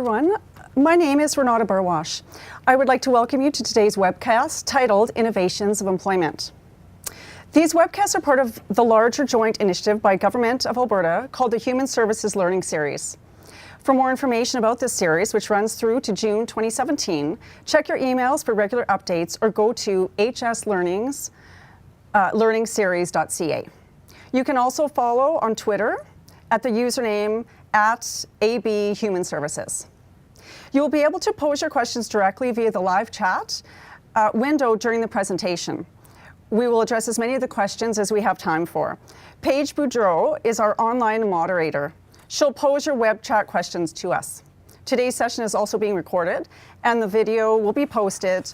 everyone. My name is Renata Barwash. I would like to welcome you to today's webcast titled Innovations of Employment. These webcasts are part of the larger joint initiative by Government of Alberta called the Human Services Learning Series. For more information about this series, which runs through to June 2017, check your emails for regular updates or go to learningseries.ca. You can also follow on Twitter at the username @ABHumanServices. You will be able to pose your questions directly via the live chat window during the presentation. We will address as many of the questions as we have time for. Paige Boudreau is our online moderator. She'll pose your web chat questions to us. Today's session is also being recorded, and the video will be posted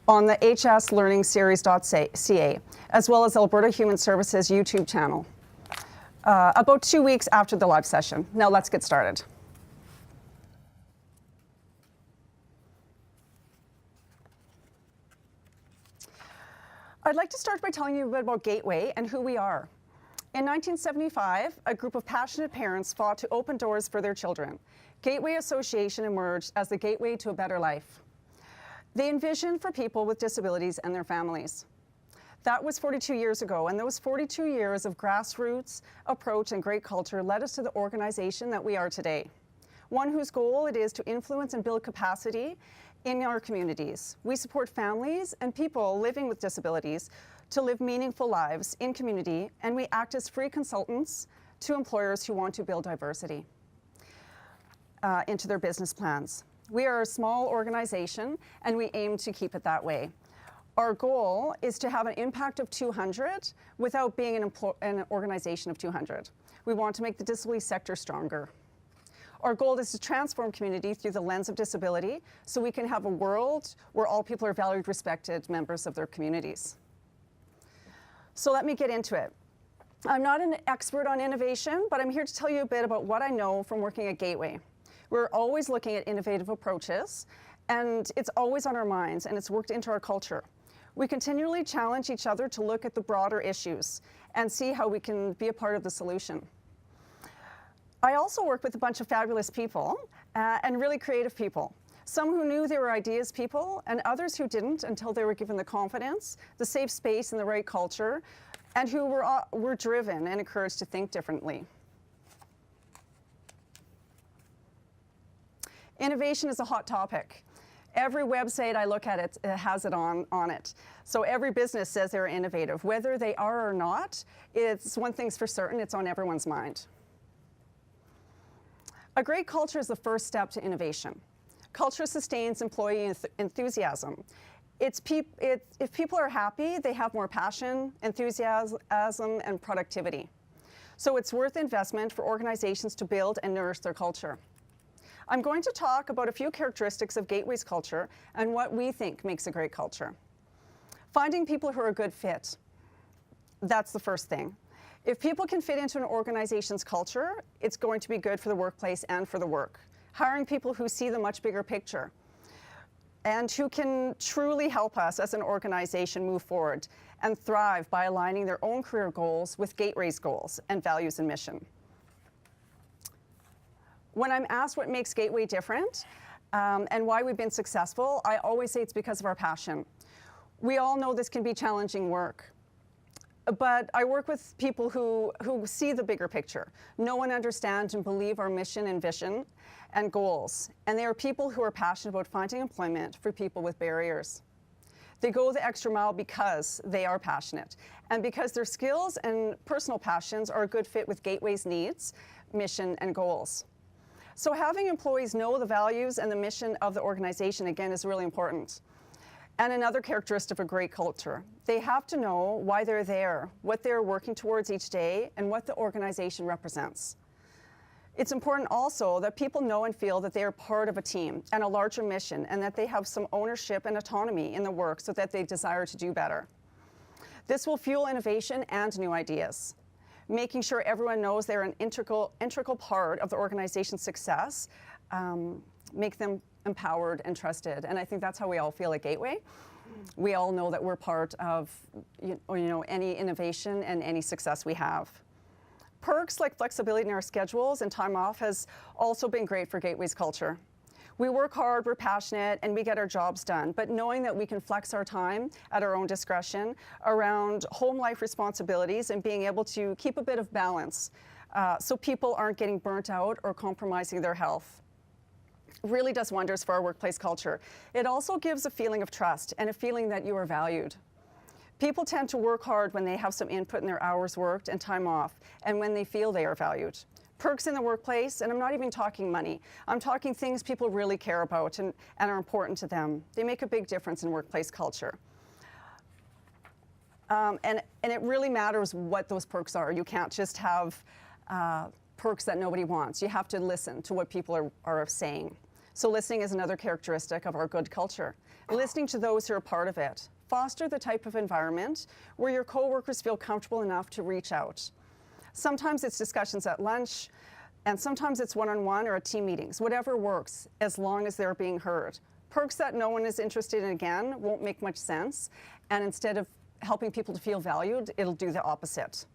on the hslearningseries.ca, as well as Alberta Human Services YouTube channel, about 2 weeks after the live session. Now let's get started. I'd like to start by telling you a bit about Gateway and who we are. In 1975, a group of passionate parents fought to open doors for their children. Gateway Association emerged as the gateway to a better life. They envisioned for people with disabilities and their families. That was 42 years ago, and those 42 years of grassroots approach and great culture led us to the organization that we are today, one whose goal it is to influence and build capacity in our communities. We support families and people living with disabilities to live meaningful lives in community, and we act as free consultants to employers who want to build diversity into their business plans. We are a small organization, and we aim to keep it that way. Our goal is to have an impact of 200 without being an organization of 200. We want to make the disability sector stronger. Our goal is to transform community through the lens of disability so we can have a world where all people are valued, respected members of their communities. So let me get into it. I'm not an expert on innovation, but I'm here to tell you a bit about what I know from working at Gateway. We're always looking at innovative approaches, and it's always on our minds, and it's worked into our culture. We continually challenge each other to look at the broader issues and see how we can be a part of the solution. I also work with a bunch of fabulous people and really creative people. Some who knew they were ideas people and others who didn't until they were given the confidence, the safe space and the right culture, and who were driven and encouraged to think differently. Innovation is a hot topic. Every website I look at it has it on it. So every business says they're innovative. Whether they are or not, it's one thing's for certain, it's on everyone's mind. A great culture is the first step to innovation. Culture sustains employee enthusiasm. If people are happy, they have more passion, enthusiasm, and productivity. So it's worth investment for organizations to build and nourish their culture. I'm going to talk about a few characteristics of Gateway's culture and what we think makes a great culture. Finding people who are a good fit, that's the first thing. If people can fit into an organization's culture, it's going to be good for the workplace and for the work. Hiring people who see the much bigger picture and who can truly help us as an organization move forward and thrive by aligning their own career goals with Gateway's goals and values and mission. When I'm asked what makes Gateway different and why we've been successful, I always say it's because of our passion. We all know this can be challenging work, but I work with people who see the bigger picture, know and understand and believe our mission and vision and goals. And they are people who are passionate about finding employment for people with barriers. They go the extra mile because they are passionate and because their skills and personal passions are a good fit with Gateway's needs, mission, and goals. So having employees know the values and the mission of the organization, again, is really important. And another characteristic of a great culture, they have to know why they're there, what they're working towards each day, and what the organization represents. It's important also that people know and feel that they are part of a team and a larger mission, and that they have some ownership and autonomy in the work so that they desire to do better. This will fuel innovation and new ideas. Making sure everyone knows they're an integral part of the organization's success, make them empowered and trusted. And I think that's how we all feel at Gateway. We all know that we're part of any innovation and any success we have. Perks like flexibility in our schedules and time off has also been great for Gateway's culture. We work hard, we're passionate, and we get our jobs done, but knowing that we can flex our time at our own discretion around home life responsibilities and being able to keep a bit of balance so people aren't getting burnt out or compromising their health really does wonders for our workplace culture. It also gives a feeling of trust and a feeling that you are valued. People tend to work hard when they have some input in their hours worked and time off, and when they feel they are valued. Perks in the workplace, and I'm not even talking money. I'm talking things people really care about and are important to them. They make a big difference in workplace culture. And it really matters what those perks are. You can't just have perks that nobody wants. You have to listen to what people are saying. So listening is another characteristic of our good culture. Listening to those who are part of it. Foster the type of environment where your coworkers feel comfortable enough to reach out. Sometimes it's discussions at lunch, and sometimes it's one-on-one or at team meetings. Whatever works, as long as they're being heard. Perks that no one is interested in, again, won't make much sense, and instead of helping people to feel valued, it'll do the opposite.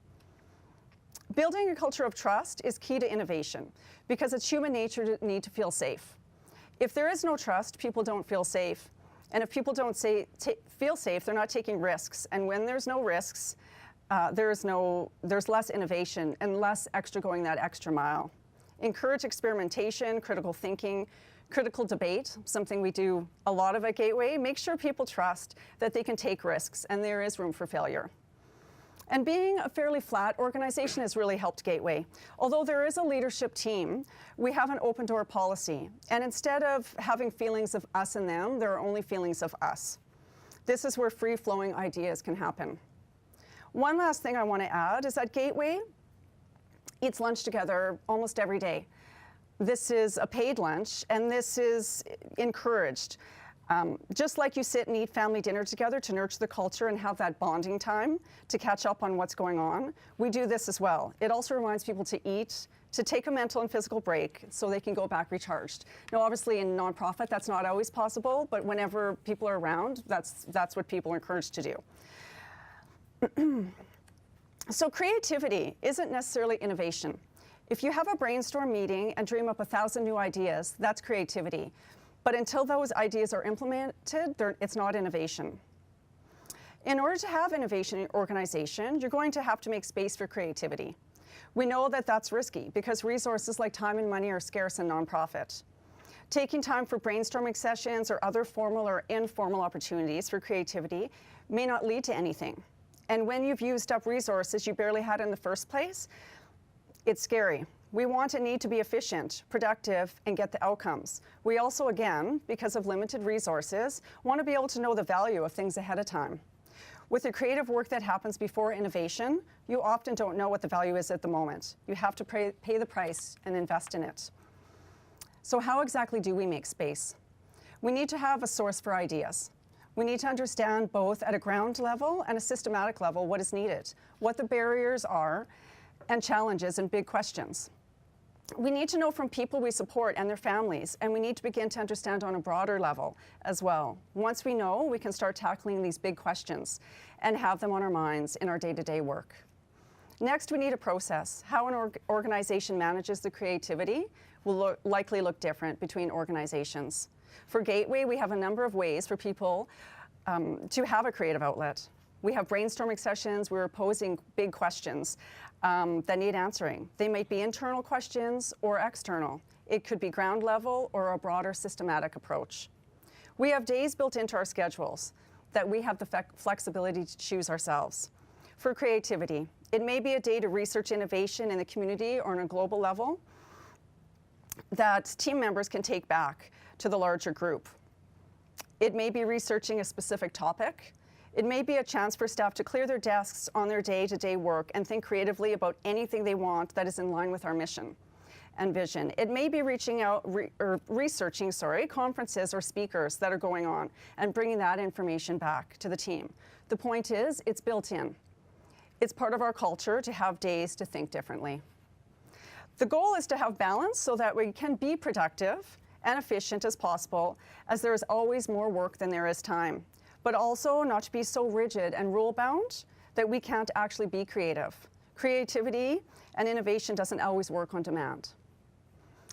Building a culture of trust is key to innovation, because it's human nature to need to feel safe. If there is no trust, people don't feel safe. And if people don't feel safe, they're not taking risks. And when there's no risks, there's less innovation and less extra going that extra mile. Encourage experimentation, critical thinking, critical debate, something we do a lot of at Gateway. Make sure people trust that they can take risks and there is room for failure. And being a fairly flat organization has really helped Gateway. Although there is a leadership team, we have an open door policy. And instead of having feelings of us and them, there are only feelings of us. This is where free-flowing ideas can happen. One last thing I want to add is that Gateway eats lunch together almost every day. This is a paid lunch, and this is encouraged. Just like you sit and eat family dinner together to nurture the culture and have that bonding time to catch up on what's going on, we do this as well. It also reminds people to eat, to take a mental and physical break so they can go back recharged. Now, obviously in nonprofit, that's not always possible, but whenever people are around, that's what people are encouraged to do. So creativity isn't necessarily innovation. If you have a brainstorm meeting and dream up 1,000 new ideas, that's creativity. But until those ideas are implemented, it's not innovation. In order to have innovation in your organization, you're going to have to make space for creativity. We know that that's risky because resources like time and money are scarce in nonprofit. Taking time for brainstorming sessions or other formal or informal opportunities for creativity may not lead to anything. And when you've used up resources you barely had in the first place, it's scary. We want and need to be efficient, productive, and get the outcomes. We also, again, because of limited resources, want to be able to know the value of things ahead of time. With the creative work that happens before innovation, you often don't know what the value is at the moment. You have to pay the price and invest in it. So how exactly do we make space? We need to have a source for ideas. We need to understand both at a ground level and a systematic level what is needed, what the barriers are, and challenges and big questions. We need to know from people we support and their families, and we need to begin to understand on a broader level as well. Once we know, we can start tackling these big questions and have them on our minds in our day-to-day work. Next, we need a process. How an organization manages the creativity will likely look different between organizations. For Gateway, we have a number of ways for people to have a creative outlet. We have brainstorming sessions. We're posing big questions that need answering. They might be internal questions or external. It could be ground level or a broader systematic approach. We have days built into our schedules that we have the flexibility to choose ourselves. For creativity, it may be a day to research innovation in the community or on a global level that team members can take back to the larger group. It may be researching a specific topic. It may be a chance for staff to clear their desks on their day-to-day work and think creatively about anything they want that is in line with our mission and vision. It may be researching conferences or speakers that are going on and bringing that information back to the team. The point is, it's built in. It's part of our culture to have days to think differently. The goal is to have balance so that we can be productive and efficient as possible, as there is always more work than there is time, but also not to be so rigid and rule-bound that we can't actually be creative. Creativity and innovation doesn't always work on demand.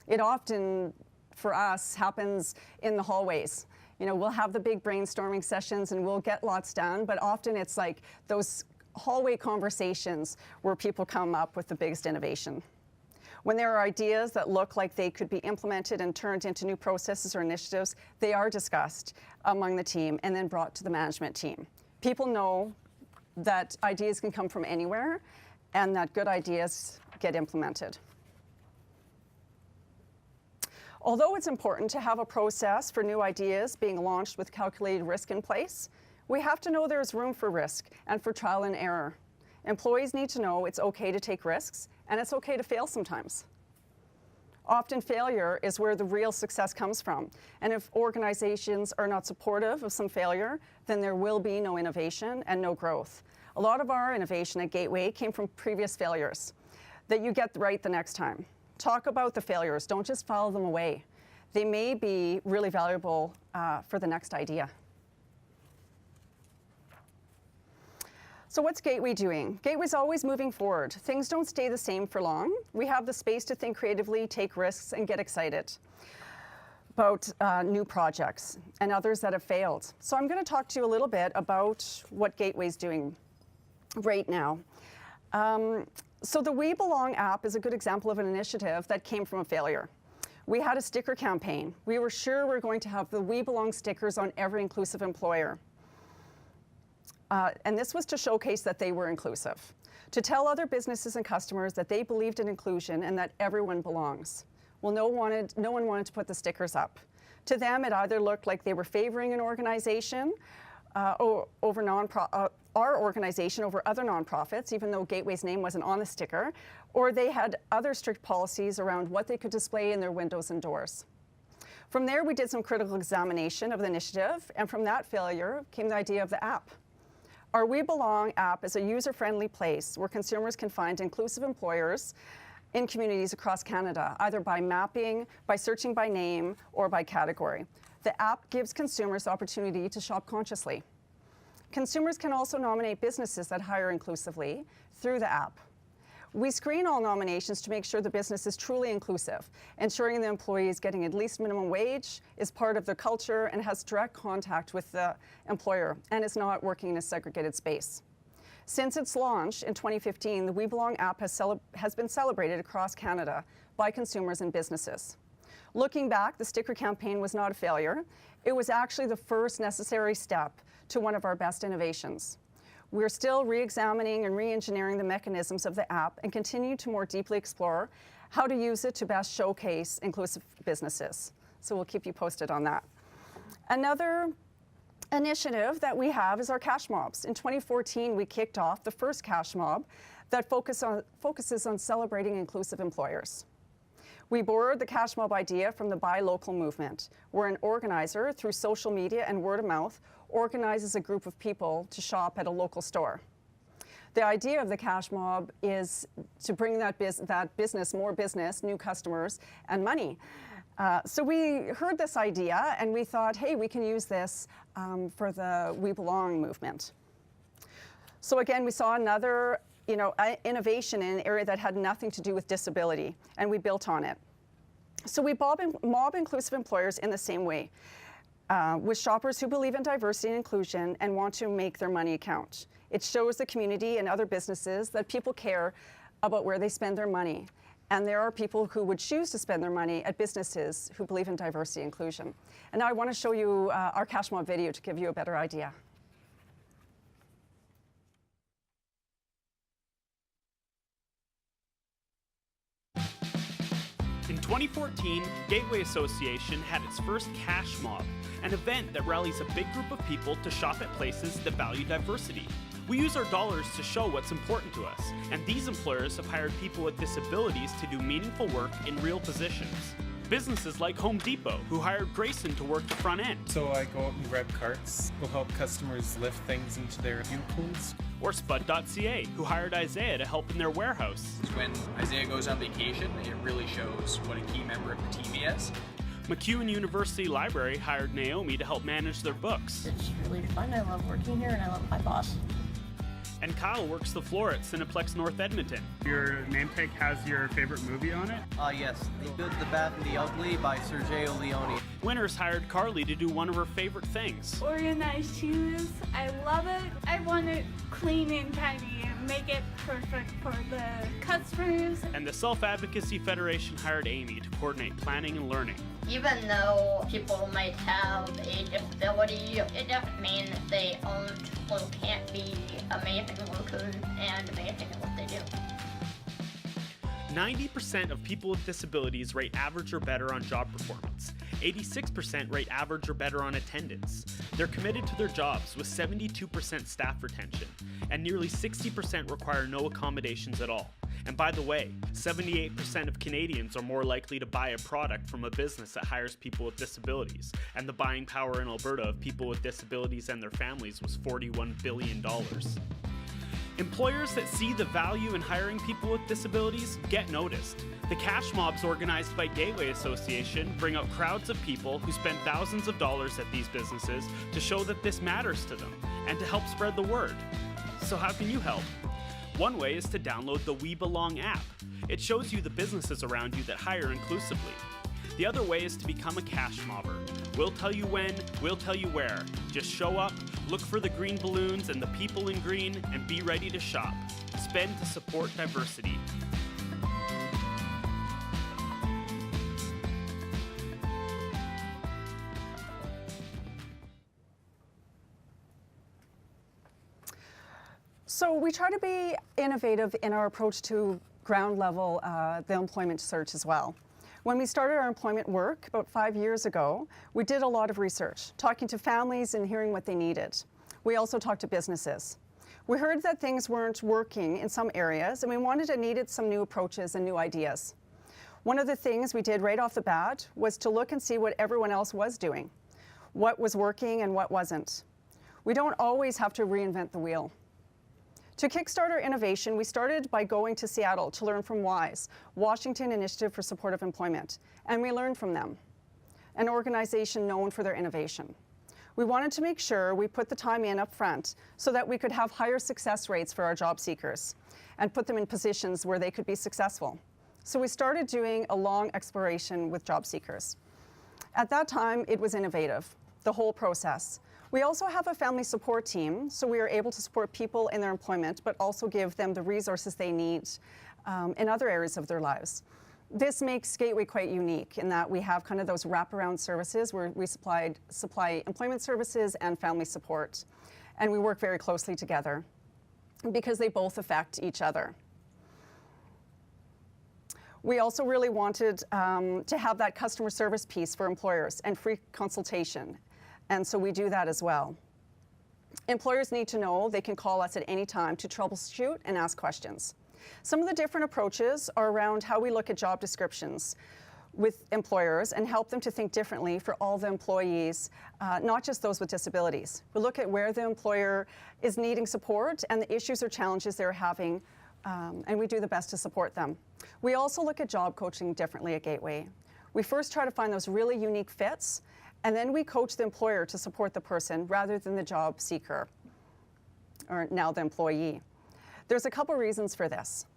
It often, for us, happens in the hallways. You know, we'll have the big brainstorming sessions and we'll get lots done, but often it's like those hallway conversations where people come up with the biggest innovation. When there are ideas that look like they could be implemented and turned into new processes or initiatives, they are discussed among the team and then brought to the management team. People know that ideas can come from anywhere and that good ideas get implemented. Although it's important to have a process for new ideas being launched with calculated risk in place, we have to know there's room for risk and for trial and error. Employees need to know it's okay to take risks and it's okay to fail sometimes. Often failure is where the real success comes from. And if organizations are not supportive of some failure, then there will be no innovation and no growth. A lot of our innovation at Gateway came from previous failures that you get right the next time. Talk about the failures, don't just file them away. They may be really valuable for the next idea. So what's Gateway doing? Gateway's always moving forward. Things don't stay the same for long. We have the space to think creatively, take risks, and get excited about new projects and others that have failed. So I'm going to talk to you a little bit about what Gateway's doing right now. So the We Belong app is a good example of an initiative that came from a failure. We had a sticker campaign. We were sure we were going to have the We Belong stickers on every inclusive employer. And this was to showcase that they were inclusive, to tell other businesses and customers that they believed in inclusion and that everyone belongs. Well, no one wanted to put the stickers up. To them, it either looked like they were favoring an organization over our organization over other nonprofits, even though Gateway's name wasn't on the sticker, or they had other strict policies around what they could display in their windows and doors. From there, we did some critical examination of the initiative, and from that failure came the idea of the app. Our We Belong app is a user-friendly place where consumers can find inclusive employers in communities across Canada, either by mapping, by searching by name, or by category. The app gives consumers the opportunity to shop consciously. Consumers can also nominate businesses that hire inclusively through the app. We screen all nominations to make sure the business is truly inclusive, ensuring the employee is getting at least minimum wage, is part of their culture, and has direct contact with the employer, and is not working in a segregated space. Since its launch in 2015, the We Belong app has been celebrated across Canada by consumers and businesses. Looking back, the sticker campaign was not a failure. It was actually the first necessary step to one of our best innovations. We're still re-examining and re-engineering the mechanisms of the app and continue to more deeply explore how to use it to best showcase inclusive businesses. So we'll keep you posted on that. Another initiative that we have is our cash mobs. In 2014, we kicked off the first cash mob that focuses on celebrating inclusive employers. We borrowed the cash mob idea from the Buy Local movement, where an organizer, through social media and word of mouth, organizes a group of people to shop at a local store. The idea of the cash mob is to bring that business, more business, new customers, and money. So we heard this idea and we thought, hey, we can use this for the We Belong movement. So again, we saw another innovation in an area that had nothing to do with disability, and we built on it. So we mob inclusive employers in the same way, with shoppers who believe in diversity and inclusion and want to make their money count. It shows the community and other businesses that people care about where they spend their money. And there are people who would choose to spend their money at businesses who believe in diversity and inclusion. And now I want to show you our cash mob video to give you a better idea. In 2014, Gateway Association had its first Cash Mob, an event that rallies a big group of people to shop at places that value diversity. We use our dollars to show what's important to us, and these employers have hired people with disabilities to do meaningful work in real positions. Businesses like Home Depot, who hired Grayson to work the front end. So I go out and grab carts. We'll help customers lift things into their vehicles. Or Spud.ca, who hired Isaiah to help in their warehouse. When Isaiah goes on vacation, it really shows what a key member of the team he is. MacEwan University Library hired Naomi to help manage their books. It's really fun. I love working here and I love my boss. And Kyle works the floor at Cineplex North Edmonton. Your name tag has your favorite movie on it? Yes, The Good, the Bad, and the Ugly by Sergio Leone. Winter's hired Carly to do one of her favorite things. Organized shoes. I love it. I want it clean and tidy and make it perfect for the customers. And the Self-Advocacy Federation hired Amy to coordinate planning and learning. Even though people might have a disability, it doesn't mean they aren't or can't be amazing workers and amazing at what they do. 90% of people with disabilities rate average or better on job performance. 86% rate average or better on attendance. They're committed to their jobs with 72% staff retention, and nearly 60% require no accommodations at all. And by the way, 78% of Canadians are more likely to buy a product from a business that hires people with disabilities, and the buying power in Alberta of people with disabilities and their families was $41 billion. Employers that see the value in hiring people with disabilities get noticed. The cash mobs organized by Gateway Association bring out crowds of people who spend thousands of dollars at these businesses to show that this matters to them and to help spread the word. So how can you help? One way is to download the We Belong app. It shows you the businesses around you that hire inclusively. The other way is to become a cash mobber. We'll tell you when, we'll tell you where. Just show up, look for the green balloons and the people in green, and be ready to shop. Spend to support diversity. So we try to be innovative in our approach to ground level, the employment search as well. When we started our employment work about 5 years ago, we did a lot of research, talking to families and hearing what they needed. We also talked to businesses. We heard that things weren't working in some areas, and we wanted and needed some new approaches and new ideas. One of the things we did right off the bat was to look and see what everyone else was doing, what was working and what wasn't. We don't always have to reinvent the wheel. To kickstart our innovation, we started by going to Seattle to learn from WISE, Washington Initiative for Supportive Employment, and we learned from them, an organization known for their innovation. We wanted to make sure we put the time in up front so that we could have higher success rates for our job seekers and put them in positions where they could be successful. So we started doing a long exploration with job seekers. At that time, it was innovative, the whole process. We also have a family support team, so we are able to support people in their employment, but also give them the resources they need in other areas of their lives. This makes Gateway quite unique in that we have kind of those wraparound services where we supply employment services and family support. And we work very closely together because they both affect each other. We also really wanted to have that customer service piece for employers and free consultation. And so we do that as well. Employers need to know they can call us at any time to troubleshoot and ask questions. Some of the different approaches are around how we look at job descriptions with employers and help them to think differently for all the employees, not just those with disabilities. We look at where the employer is needing support and the issues or challenges they're having, and we do the best to support them. We also look at job coaching differently at Gateway. We first try to find those really unique fits, and then we coach the employer to support the person rather than the job seeker, or now the employee. There's a couple reasons for this.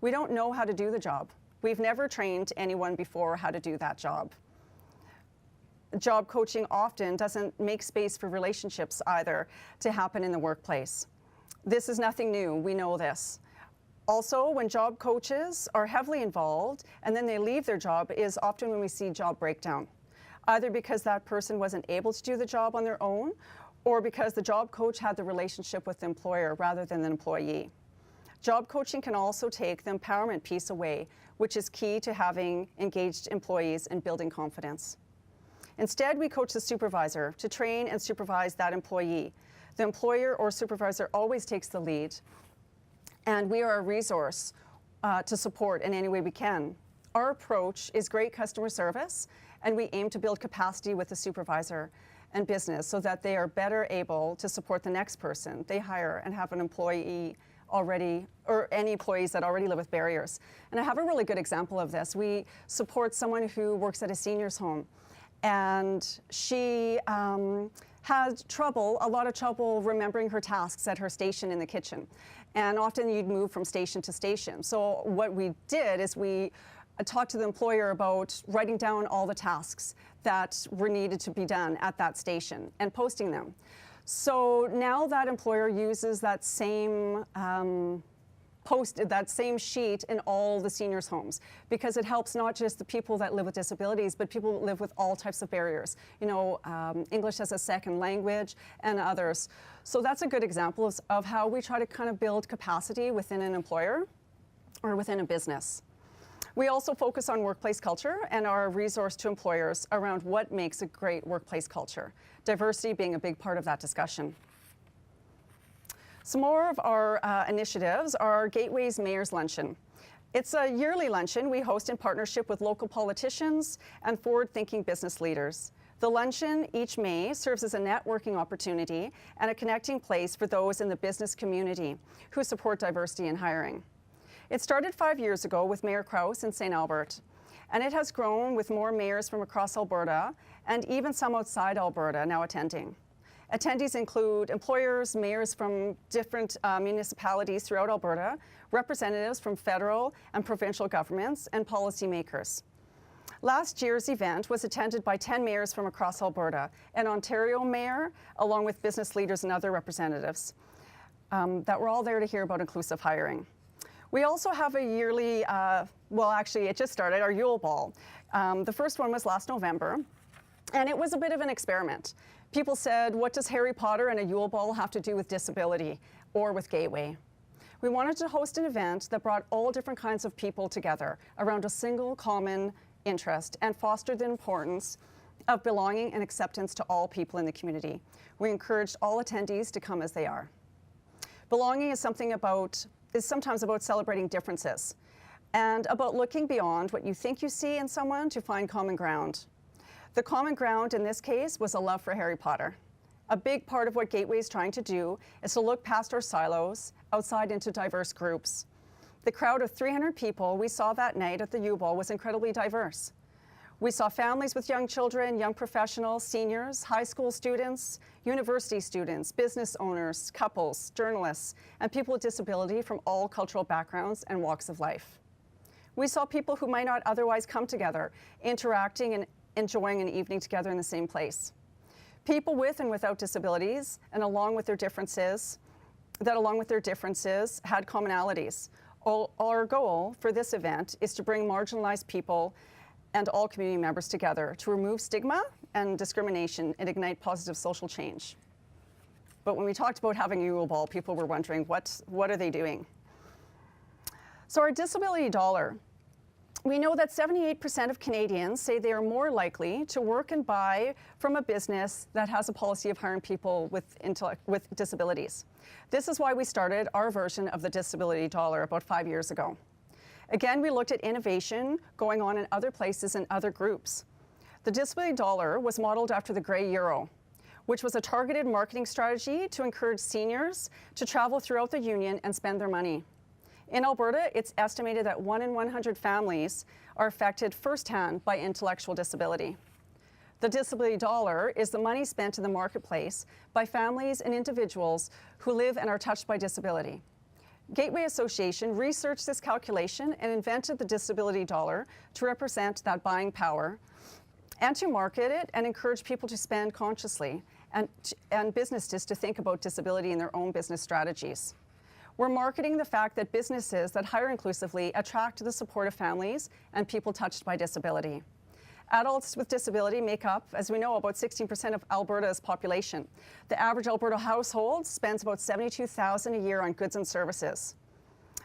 We don't know how to do the job. We've never trained anyone before how to do that job. Job coaching often doesn't make space for relationships either to happen in the workplace. This is nothing new, we know this. Also, when job coaches are heavily involved and then they leave their job is often when we see job breakdown, either because that person wasn't able to do the job on their own or because the job coach had the relationship with the employer rather than the employee. Job coaching can also take the empowerment piece away, which is key to having engaged employees and building confidence. Instead, we coach the supervisor to train and supervise that employee. The employer or supervisor always takes the lead, and we are a resource to support in any way we can. Our approach is great customer service, and we aim to build capacity with the supervisor and business so that they are better able to support the next person they hire and have an employee already, or any employees that already live with barriers. And I have a really good example of this. We support someone who works at a seniors home, and she had a lot of trouble remembering her tasks at her station in the kitchen. And often you'd move from station to station. So what we did is we talked to the employer about writing down all the tasks that were needed to be done at that station and posting them. So now that employer uses that same that same sheet in all the seniors' homes, because it helps not just the people that live with disabilities, but people that live with all types of barriers, English as a second language and others. So that's a good example of how we try to kind of build capacity within an employer or within a business. We also focus on workplace culture and are a resource to employers around what makes a great workplace culture, diversity being a big part of that discussion. Some more of our initiatives are Gateway's Mayor's Luncheon. It's a yearly luncheon we host in partnership with local politicians and forward-thinking business leaders. The luncheon each May serves as a networking opportunity and a connecting place for those in the business community who support diversity in hiring. It started 5 years ago with Mayor Krause in St. Albert, and it has grown with more mayors from across Alberta and even some outside Alberta now attending. Attendees include employers, mayors from different municipalities throughout Alberta, representatives from federal and provincial governments, and policymakers. Last year's event was attended by 10 mayors from across Alberta, an Ontario mayor, along with business leaders and other representatives that were all there to hear about inclusive hiring. We also have a yearly, well actually it just started, our Yule Ball. The first one was last November, and it was a bit of an experiment. People said, what does Harry Potter and a Yule Ball have to do with disability or with Gateway? We wanted to host an event that brought all different kinds of people together around a single common interest and fostered the importance of belonging and acceptance to all people in the community. We encouraged all attendees to come as they are. Belonging is sometimes about celebrating differences and about looking beyond what you think you see in someone to find common ground. The common ground in this case was a love for Harry Potter. A big part of what Gateway is trying to do is to look past our silos, outside into diverse groups. The crowd of 300 people we saw that night at the U-Ball was incredibly diverse. We saw families with young children, young professionals, seniors, high school students, university students, business owners, couples, journalists, and people with disability from all cultural backgrounds and walks of life. We saw people who might not otherwise come together, interacting and enjoying an evening together in the same place. People with and without disabilities, and along with their differences, had commonalities. Our goal for this event is to bring marginalized people and all community members together to remove stigma and discrimination and ignite positive social change. But when we talked about having a Yule Ball, people were wondering, what are they doing? So our disability dollar. We know that 78% of Canadians say they are more likely to work and buy from a business that has a policy of hiring people with disabilities. This is why we started our version of the disability dollar about 5 years ago. Again, we looked at innovation going on in other places and other groups. The disability dollar was modeled after the Grey Euro, which was a targeted marketing strategy to encourage seniors to travel throughout the union and spend their money. In Alberta, it's estimated that 1 in 100 families are affected firsthand by intellectual disability. The disability dollar is the money spent in the marketplace by families and individuals who live and are touched by disability. Gateway Association researched this calculation and invented the disability dollar to represent that buying power and to market it and encourage people to spend consciously and businesses to think about disability in their own business strategies. We're marketing the fact that businesses that hire inclusively attract the support of families and people touched by disability. Adults with disability make up, as we know, about 16% of Alberta's population. The average Alberta household spends about $72,000 a year on goods and services.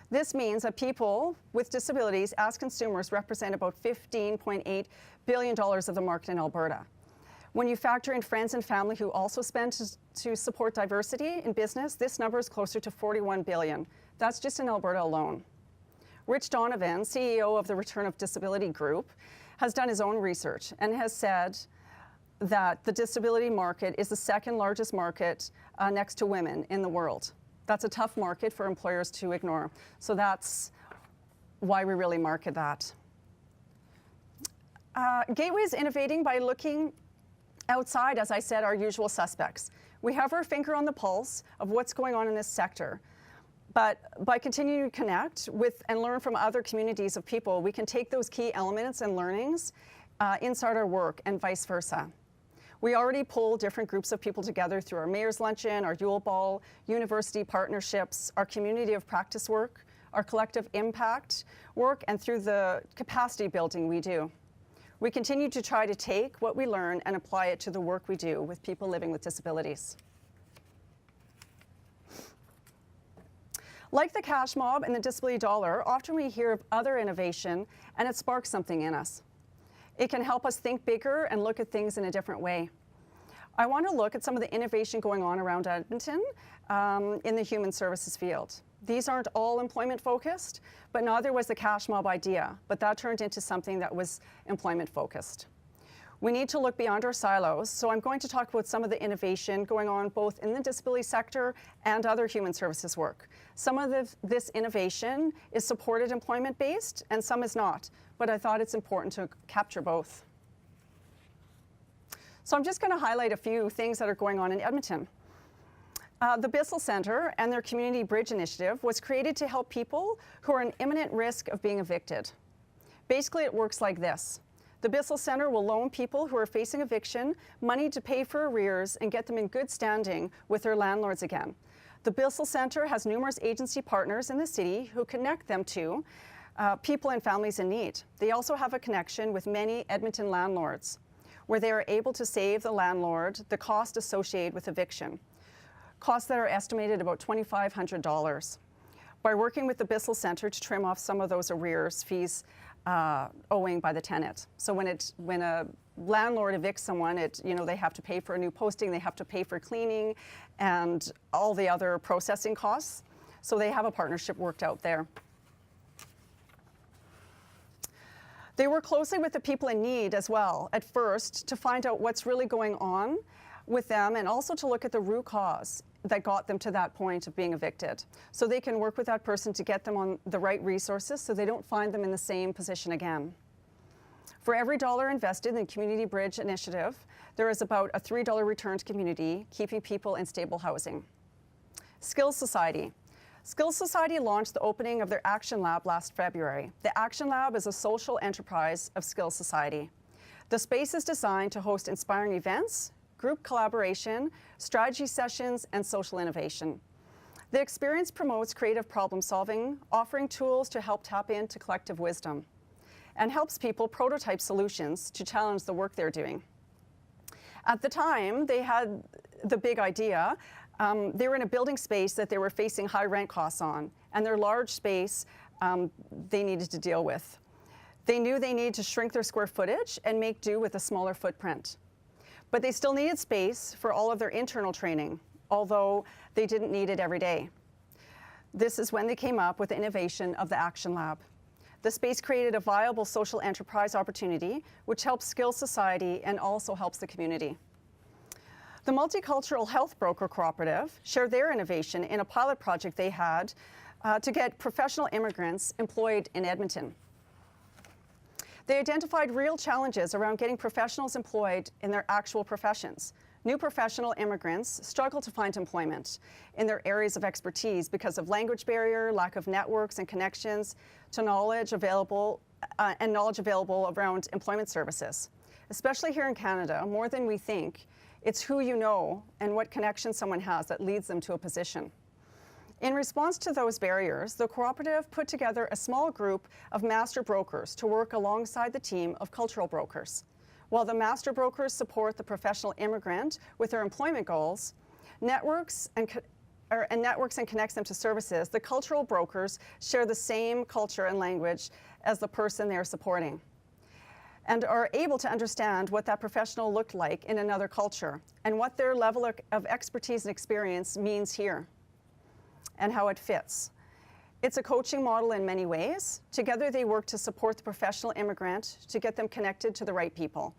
This means that people with disabilities as consumers represent about $15.8 billion of the market in Alberta. When you factor in friends and family who also spend to support diversity in business, this number is closer to $41 billion. That's just in Alberta alone. Rich Donovan, CEO of the Return of Disability Group, has done his own research and has said that the disability market is the second largest market next to women in the world. That's a tough market for employers to ignore. So that's why we really market that. Gateway is innovating by looking Outside, as I said, our usual suspects. We have our finger on the pulse of what's going on in this sector. But by continuing to connect with and learn from other communities of people, we can take those key elements and learnings inside our work and vice versa. We already pull different groups of people together through our Mayor's Luncheon, our Yule Ball, university partnerships, our community of practice work, our collective impact work, and through the capacity building we do. We continue to try to take what we learn and apply it to the work we do with people living with disabilities. Like the cash mob and the disability dollar, often we hear of other innovation and it sparks something in us. It can help us think bigger and look at things in a different way. I want to look at some of the innovation going on around Edmonton in the human services field. These aren't all employment focused, but neither was the cash mob idea, but that turned into something that was employment focused. We need to look beyond our silos, so I'm going to talk about some of the innovation going on both in the disability sector and other human services work. Some of this innovation is supported employment-based and some is not, but I thought it's important to capture both. So I'm just going to highlight a few things that are going on in Edmonton. The Bissell Centre and their Community Bridge Initiative was created to help people who are in imminent risk of being evicted. Basically, it works like this. The Bissell Centre will loan people who are facing eviction money to pay for arrears and get them in good standing with their landlords again. The Bissell Centre has numerous agency partners in the city who connect them to people and families in need. They also have a connection with many Edmonton landlords, where they are able to save the landlord the cost associated with eviction, costs that are estimated about $2,500. By working with the Bissell Centre to trim off some of those arrears fees owing by the tenant. So when a landlord evicts someone, they have to pay for a new posting, they have to pay for cleaning and all the other processing costs. So they have a partnership worked out there. They work closely with the people in need as well at first to find out what's really going on with them and also to look at the root cause that got them to that point of being evicted. So they can work with that person to get them on the right resources so they don't find them in the same position again. For every dollar invested in the Community Bridge Initiative, there is about a $3 return to community, keeping people in stable housing. Skills Society. Skills Society launched the opening of their Action Lab last February. The Action Lab is a social enterprise of Skills Society. The space is designed to host inspiring events, group collaboration, strategy sessions, and social innovation. The experience promotes creative problem solving, offering tools to help tap into collective wisdom, and helps people prototype solutions to challenge the work they're doing. At the time, they had the big idea. They were in a building space that they were facing high rent costs on, and their large space they needed to deal with. They knew they needed to shrink their square footage and make do with a smaller footprint. But they still needed space for all of their internal training, although they didn't need it every day. This is when they came up with the innovation of the Action Lab. The space created a viable social enterprise opportunity, which helps Skills Society and also helps the community. The Multicultural Health Broker Cooperative shared their innovation in a pilot project they had to get professional immigrants employed in Edmonton. They identified real challenges around getting professionals employed in their actual professions. New professional immigrants struggle to find employment in their areas of expertise because of language barrier, lack of networks and connections to knowledge available around employment services. Especially here in Canada, more than we think, it's who you know and what connection someone has that leads them to a position. In response to those barriers, the cooperative put together a small group of master brokers to work alongside the team of cultural brokers. While the master brokers support the professional immigrant with their employment goals, networks and connects them to services, the cultural brokers share the same culture and language as the person they're supporting and are able to understand what that professional looked like in another culture and what their level of expertise and experience means here and how it fits. It's a coaching model in many ways. Together they work to support the professional immigrant to get them connected to the right people,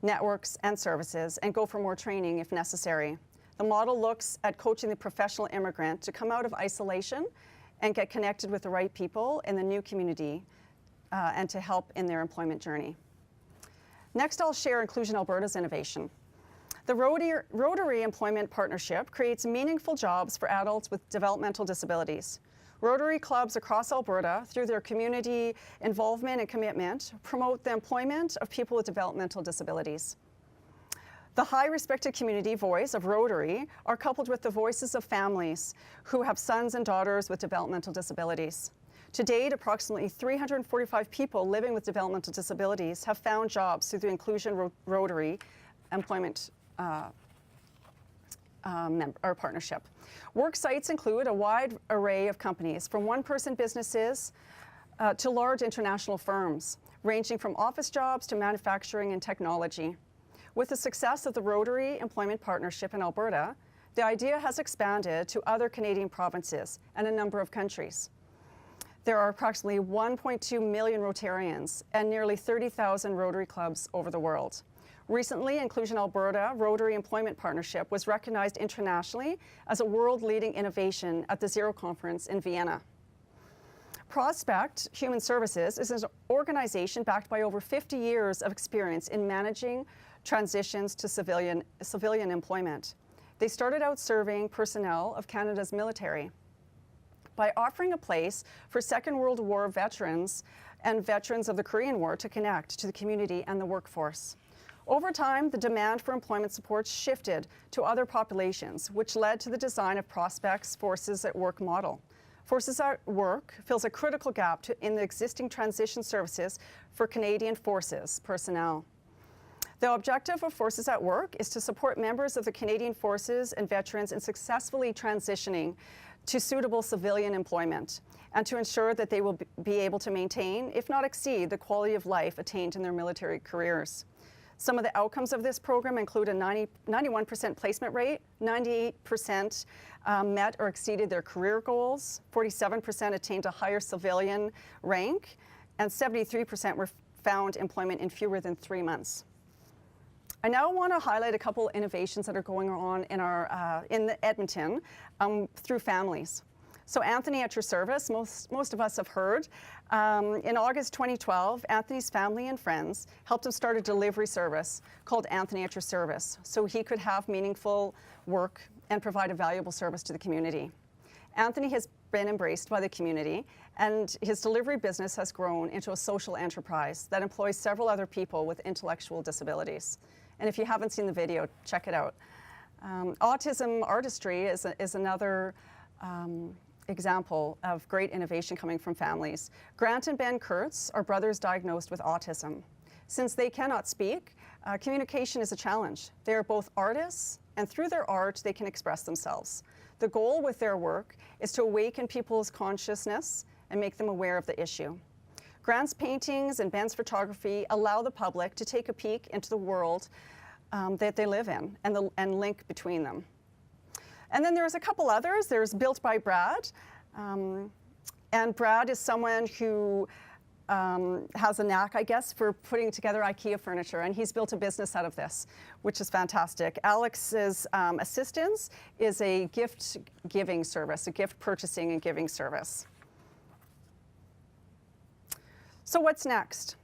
networks and services, and go for more training if necessary. The model looks at coaching the professional immigrant to come out of isolation and get connected with the right people in the new community and to help in their employment journey. Next, I'll share Inclusion Alberta's innovation. The Rotary Employment Partnership creates meaningful jobs for adults with developmental disabilities. Rotary clubs across Alberta, through their community involvement and commitment, promote the employment of people with developmental disabilities. The high respected community voice of Rotary are coupled with the voices of families who have sons and daughters with developmental disabilities. To date, approximately 345 people living with developmental disabilities have found jobs through the Inclusion Rotary Employment partnership. Work sites include a wide array of companies, from one-person businesses to large international firms, ranging from office jobs to manufacturing and technology. With the success of the Rotary Employment Partnership in Alberta, the idea has expanded to other Canadian provinces and a number of countries. There are approximately 1.2 million Rotarians and nearly 30,000 Rotary clubs over the world. Recently, Inclusion Alberta Rotary Employment Partnership was recognized internationally as a world-leading innovation at the Zero Conference in Vienna. Prospect Human Services is an organization backed by over 50 years of experience in managing transitions to civilian employment. They started out serving personnel of Canada's military. By offering a place for Second World War veterans and veterans of the Korean War to connect to the community and the workforce. Over time, the demand for employment support shifted to other populations, which led to the design of Prospect's Forces at Work model. Forces at Work fills a critical gap in the existing transition services for Canadian Forces personnel. The objective of Forces at Work is to support members of the Canadian Forces and veterans in successfully transitioning to suitable civilian employment, and to ensure that they will be able to maintain, if not exceed, the quality of life attained in their military careers. Some of the outcomes of this program include a 91% placement rate, 98% met or exceeded their career goals, 47% attained a higher civilian rank, and 73% were found employment in fewer than 3 months. I now want to highlight a couple innovations that are going on in Edmonton through families. So Anthony at Your Service, most of us have heard. In August 2012, Anthony's family and friends helped him start a delivery service called Anthony at Your Service, so he could have meaningful work and provide a valuable service to the community. Anthony has been embraced by the community, and his delivery business has grown into a social enterprise that employs several other people with intellectual disabilities. And if you haven't seen the video, check it out. Autism Artistry is another example of great innovation coming from families. Grant and Ben Kurtz are brothers diagnosed with autism. Since they cannot speak, communication is a challenge. They are both artists, and through their art, they can express themselves. The goal with their work is to awaken people's consciousness and make them aware of the issue. Grant's paintings and Ben's photography allow the public to take a peek into the world that they live in and link between them. And then there's a couple others. There's Built by Brad. And Brad is someone who has a knack, I guess, for putting together IKEA furniture, and he's built a business out of this, which is fantastic. Alex's Assistance is a gift giving service, a gift purchasing and giving service. So what's next?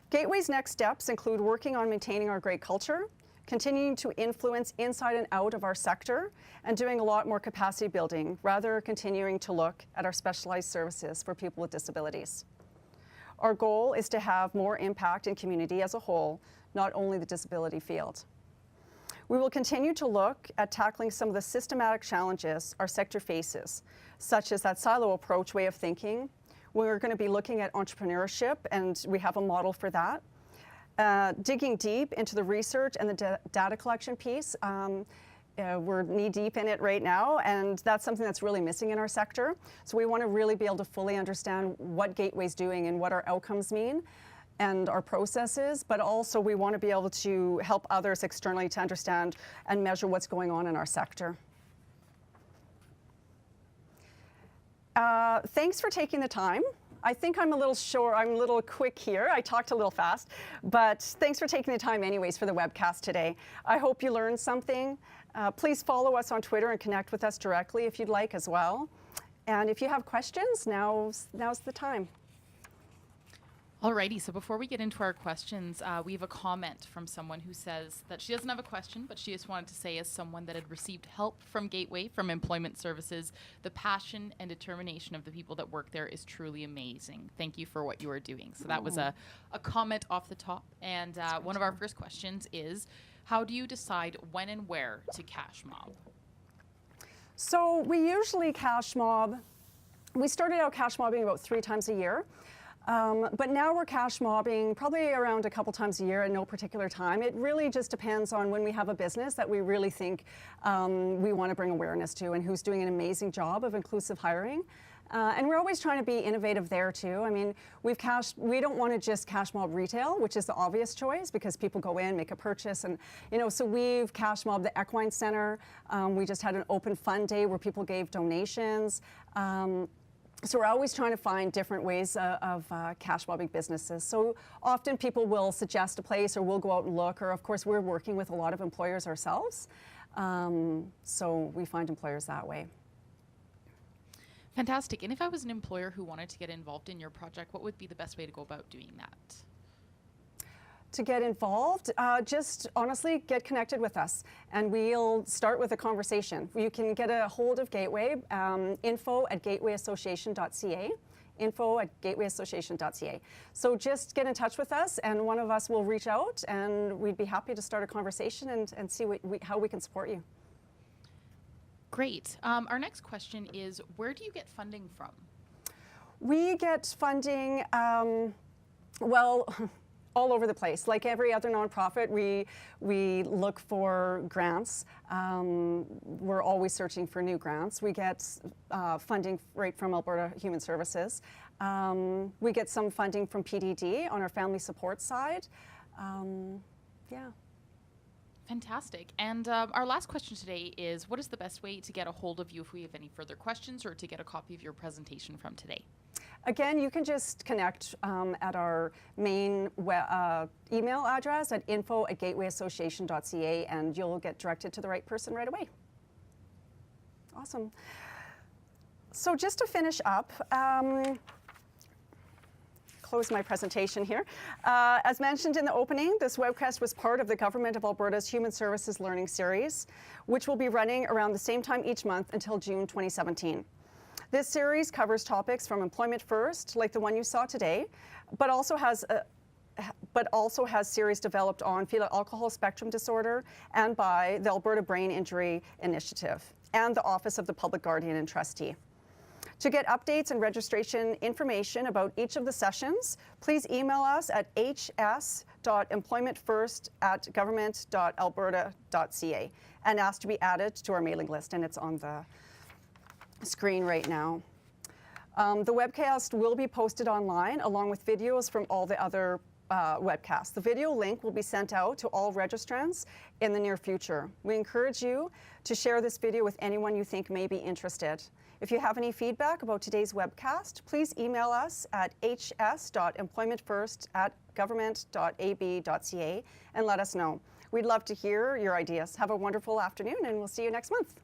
Gateway's next steps include working on maintaining our great culture, continuing to influence inside and out of our sector, and doing a lot more capacity building, rather continuing to look at our specialized services for people with disabilities. Our goal is to have more impact in community as a whole, not only the disability field. We will continue to look at tackling some of the systematic challenges our sector faces, such as that silo approach way of thinking. We're going to be looking at entrepreneurship, and we have a model for that. Digging deep into the research and the data collection piece. We're knee-deep in it right now, and that's something that's really missing in our sector. So we want to really be able to fully understand what Gateway's doing and what our outcomes mean and our processes, but also we want to be able to help others externally to understand and measure what's going on in our sector. Thanks for taking the time. I think I'm a little quick here. I talked a little fast, but thanks for taking the time anyways for the webcast today. I hope you learned something. Please follow us on Twitter and connect with us directly if you'd like as well. And if you have questions, now's the time. Alrighty, so before we get into our questions, we have a comment from someone who says that she doesn't have a question, but she just wanted to say, as someone that had received help from Gateway, from Employment Services, the passion and determination of the people that work there is truly amazing. Thank you for what you are doing. So that was a comment off the top. And one of our first questions is, how do you decide when and where to cash mob? So we usually cash mob. We started out cash mobbing about 3 times a year. But now we're cash mobbing probably around a couple times a year at no particular time. It really just depends on when we have a business that we really think we want to bring awareness to and who's doing an amazing job of inclusive hiring. And we're always trying to be innovative there too. I mean, we don't want to just cash mob retail, which is the obvious choice because people go in, make a purchase, and so we've cash mobbed the Equine Center. We just had an open fund day where people gave donations. So we're always trying to find different ways of cash mobbing businesses. So often people will suggest a place or we'll go out and look, or of course we're working with a lot of employers ourselves. So we find employers that way. Fantastic. And if I was an employer who wanted to get involved in your project, what would be the best way to go about doing that? To get involved, just honestly get connected with us and we'll start with a conversation. You can get a hold of Gateway, info@gatewayassociation.ca, info@gatewayassociation.ca. So just get in touch with us and one of us will reach out and we'd be happy to start a conversation and see how we can support you. Great. Our next question is, where do you get funding from? We get funding, well, all over the place. Like every other nonprofit, we look for grants. We're always searching for new grants. We get funding right from Alberta Human Services. We get some funding from PDD on our family support side. Yeah. Fantastic. And our last question today is, what is the best way to get a hold of you if we have any further questions or to get a copy of your presentation from today? Again, you can just connect at our main email address at info@gatewayassociation.ca and you'll get directed to the right person right away. Awesome. So just to finish up, close my presentation here. As mentioned in the opening, this webcast was part of the Government of Alberta's Human Services Learning Series, which will be running around the same time each month until June 2017. This series covers topics from Employment First, like the one you saw today, but also has series developed on fetal alcohol spectrum disorder and by the Alberta Brain Injury Initiative and the Office of the Public Guardian and Trustee. To get updates and registration information about each of the sessions, please email us at hs.employmentfirst@government.alberta.ca and ask to be added to our mailing list, and it's on the screen right now. The webcast will be posted online along with videos from all the other webcasts. The video link will be sent out to all registrants in the near future. We encourage you to share this video with anyone you think may be interested. If you have any feedback about today's webcast, please email us at hs.employmentfirst@government.ab.ca and let us know. We'd love to hear your ideas. Have a wonderful afternoon and we'll see you next month.